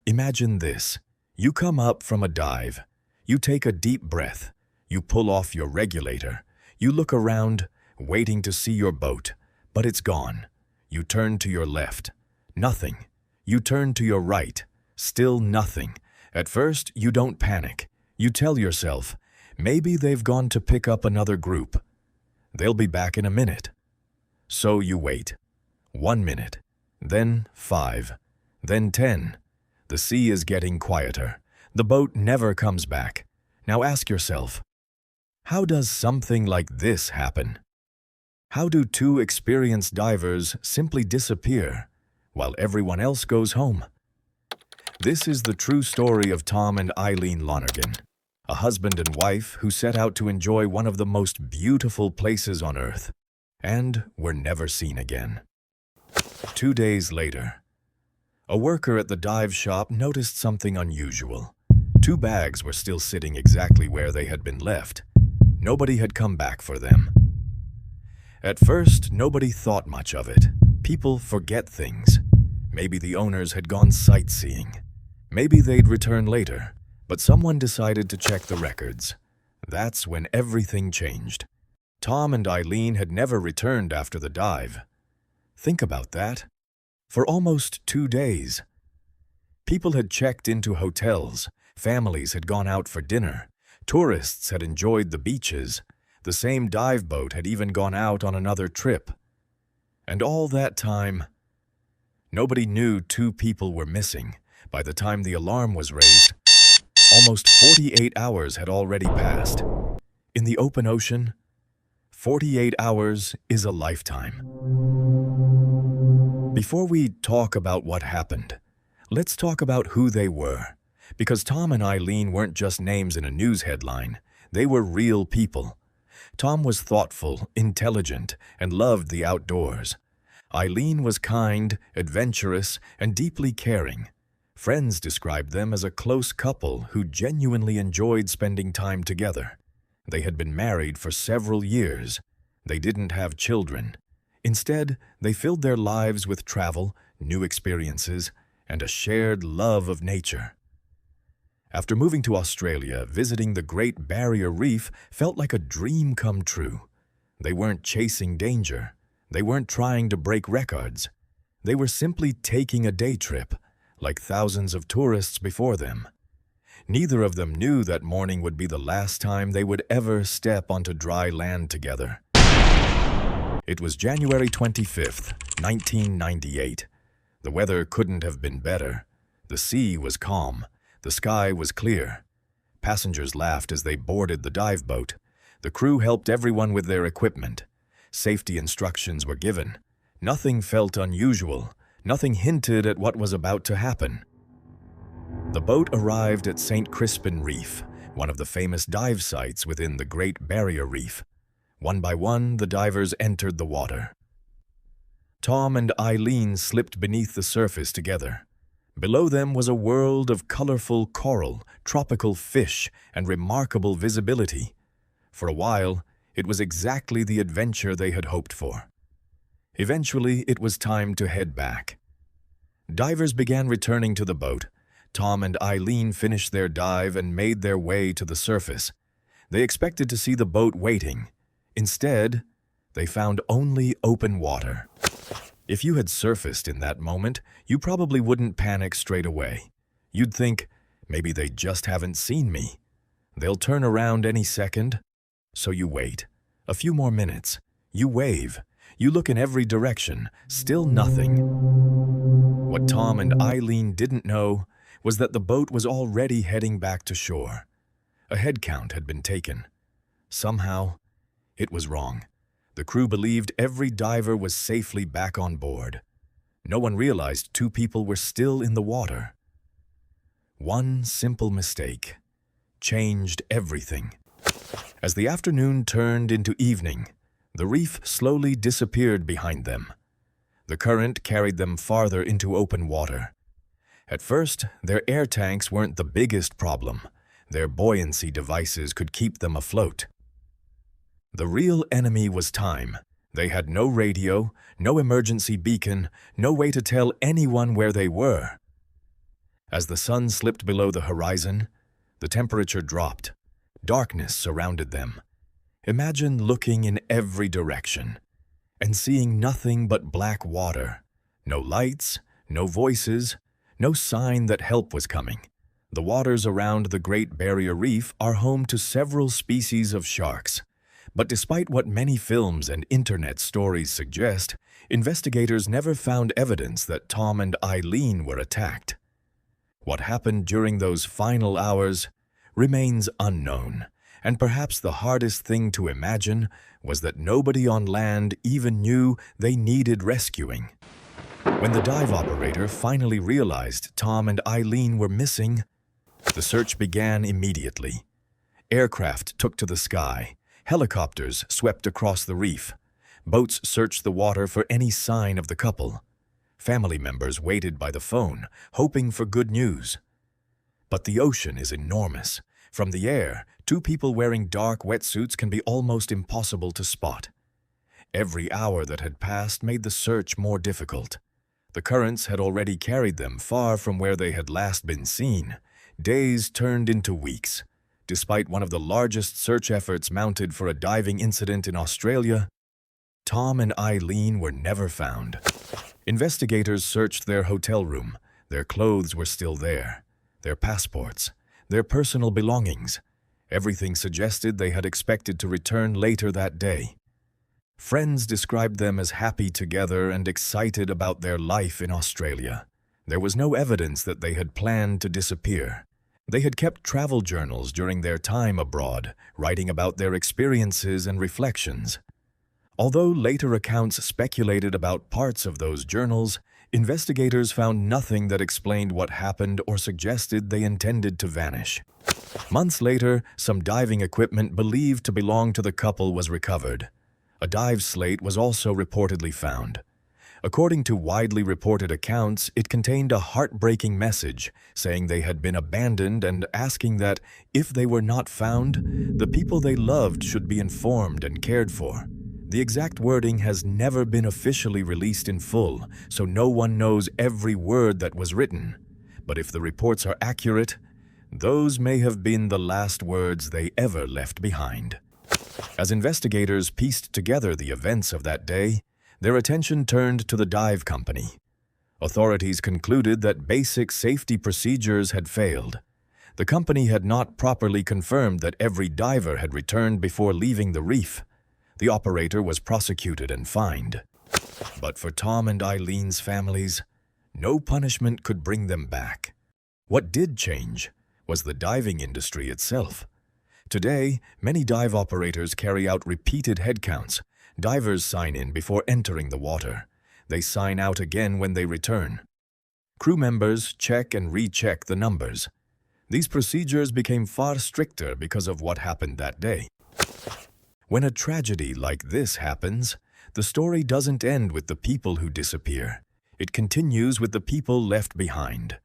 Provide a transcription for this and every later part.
Imagine this. You come up from a dive. You take a deep breath. You pull off your regulator. You look around, waiting to see your boat, but it's gone. You turn to your left. Nothing. You turn to your right. Still nothing. At first, you don't panic. You tell yourself, maybe they've gone to pick up another group. They'll be back in a minute. So you wait. 1 minute. Then 5. Then 10. The sea is getting quieter. The boat never comes back. Now ask yourself, how does something like this happen? How do two experienced divers simply disappear while everyone else goes home? This is the true story of Tom and Eileen Lonergan, a husband and wife who set out to enjoy one of the most beautiful places on Earth, and were never seen again. 2 days later, a worker at the dive shop noticed something unusual. 2 bags were still sitting exactly where they had been left. Nobody had come back for them. At first, nobody thought much of it. People forget things. Maybe the owners had gone sightseeing. Maybe they'd return later. But someone decided to check the records. That's when everything changed. Tom and Eileen had never returned after the dive. Think about that. For almost 2 days. People had checked into hotels. Families had gone out for dinner. Tourists had enjoyed the beaches. The same dive boat had even gone out on another trip. And all that time, nobody knew 2 people were missing. By the time the alarm was raised, almost 48 hours had already passed. In the open ocean, 48 hours is a lifetime. Before we talk about what happened, let's talk about who they were. Because Tom and Eileen weren't just names in a news headline. They were real people. Tom was thoughtful, intelligent, and loved the outdoors. Eileen was kind, adventurous, and deeply caring. Friends described them as a close couple who genuinely enjoyed spending time together. They had been married for several years. They didn't have children. Instead, they filled their lives with travel, new experiences, and a shared love of nature. After moving to Australia, visiting the Great Barrier Reef felt like a dream come true. They weren't chasing danger. They weren't trying to break records. They were simply taking a day trip, like thousands of tourists before them. Neither of them knew that morning would be the last time they would ever step onto dry land together. It was January 25th, 1998. The weather couldn't have been better. The sea was calm. The sky was clear. Passengers laughed as they boarded the dive boat. The crew helped everyone with their equipment. Safety instructions were given. Nothing felt unusual. Nothing hinted at what was about to happen. The boat arrived at St. Crispin Reef, one of the famous dive sites within the Great Barrier Reef. One by one, the divers entered the water. Tom and Eileen slipped beneath the surface together. Below them was a world of colorful coral, tropical fish, and remarkable visibility. For a while, it was exactly the adventure they had hoped for. Eventually, it was time to head back. Divers began returning to the boat. Tom and Eileen finished their dive and made their way to the surface. They expected to see the boat waiting. Instead, they found only open water. If you had surfaced in that moment, you probably wouldn't panic straight away. You'd think, maybe they just haven't seen me. They'll turn around any second. So you wait. A few more minutes. You wave. You look in every direction. Still nothing. What Tom and Eileen didn't know was that the boat was already heading back to shore. A head count had been taken. Somehow, it was wrong. The crew believed every diver was safely back on board. No one realized 2 people were still in the water. One simple mistake changed everything. As the afternoon turned into evening, the reef slowly disappeared behind them. The current carried them farther into open water. At first, their air tanks weren't the biggest problem. Their buoyancy devices could keep them afloat. The real enemy was time. They had no radio, no emergency beacon, no way to tell anyone where they were. As the sun slipped below the horizon, the temperature dropped. Darkness surrounded them. Imagine looking in every direction and seeing nothing but black water. No lights, no voices, no sign that help was coming. The waters around the Great Barrier Reef are home to several species of sharks. But despite what many films and internet stories suggest, investigators never found evidence that Tom and Eileen were attacked. What happened during those final hours remains unknown, and perhaps the hardest thing to imagine was that nobody on land even knew they needed rescuing. When the dive operator finally realized Tom and Eileen were missing, the search began immediately. Aircraft took to the sky. Helicopters swept across the reef. Boats searched the water for any sign of the couple. Family members waited by the phone, hoping for good news. But the ocean is enormous. From the air, two people wearing dark wetsuits can be almost impossible to spot. Every hour that had passed made the search more difficult. The currents had already carried them far from where they had last been seen. Days turned into weeks. Despite one of the largest search efforts mounted for a diving incident in Australia, Tom and Eileen were never found. Investigators searched their hotel room. Their clothes were still there, their passports, their personal belongings. Everything suggested they had expected to return later that day. Friends described them as happy together and excited about their life in Australia. There was no evidence that they had planned to disappear. They had kept travel journals during their time abroad, writing about their experiences and reflections. Although later accounts speculated about parts of those journals, investigators found nothing that explained what happened or suggested they intended to vanish. Months later, some diving equipment believed to belong to the couple was recovered. A dive slate was also reportedly found. According to widely reported accounts, it contained a heartbreaking message saying they had been abandoned and asking that, if they were not found, the people they loved should be informed and cared for. The exact wording has never been officially released in full, so no one knows every word that was written. But if the reports are accurate, those may have been the last words they ever left behind. As investigators pieced together the events of that day, their attention turned to the dive company. Authorities concluded that basic safety procedures had failed. The company had not properly confirmed that every diver had returned before leaving the reef. The operator was prosecuted and fined. But for Tom and Eileen's families, no punishment could bring them back. What did change was the diving industry itself. Today, many dive operators carry out repeated head counts. Divers sign in before entering the water. They sign out again when they return. Crew members check and recheck the numbers. These procedures became far stricter because of what happened that day. When a tragedy like this happens, the story doesn't end with the people who disappear. It continues with the people left behind.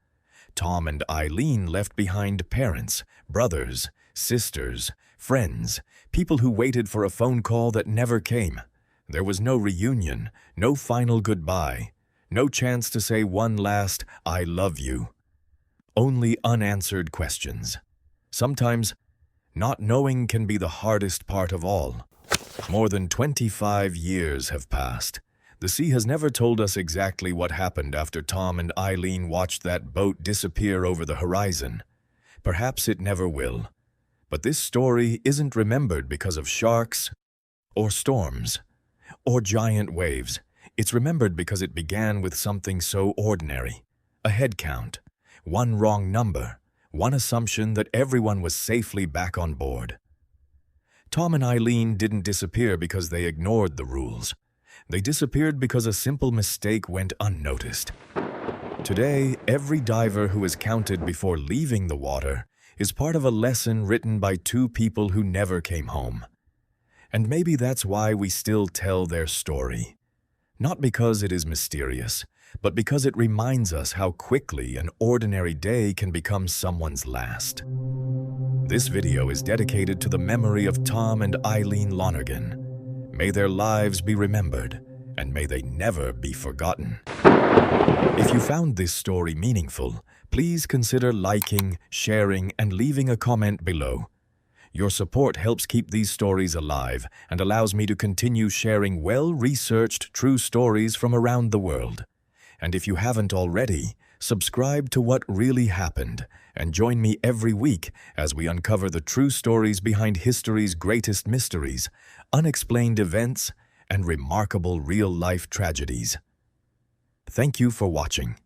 Tom and Eileen left behind parents, brothers, sisters, friends, people who waited for a phone call that never came. There was no reunion, no final goodbye, no chance to say one last "I love you." Only unanswered questions. Sometimes, not knowing can be the hardest part of all. More than 25 years have passed. The sea has never told us exactly what happened after Tom and Eileen watched that boat disappear over the horizon. Perhaps it never will. But this story isn't remembered because of sharks, or storms, or giant waves. It's remembered because it began with something so ordinary. A head count, one wrong number, one assumption that everyone was safely back on board. Tom and Eileen didn't disappear because they ignored the rules. They disappeared because a simple mistake went unnoticed. Today, every diver who is counted before leaving the water is part of a lesson written by two people who never came home. And maybe that's why we still tell their story. Not because it is mysterious, but because it reminds us how quickly an ordinary day can become someone's last. This video is dedicated to the memory of Tom and Eileen Lonergan. May their lives be remembered, and may they never be forgotten. If you found this story meaningful, please consider liking, sharing, and leaving a comment below. Your support helps keep these stories alive and allows me to continue sharing well-researched true stories from around the world. And if you haven't already, subscribe to What Really Happened and join me every week as we uncover the true stories behind history's greatest mysteries, unexplained events, and remarkable real-life tragedies. Thank you for watching.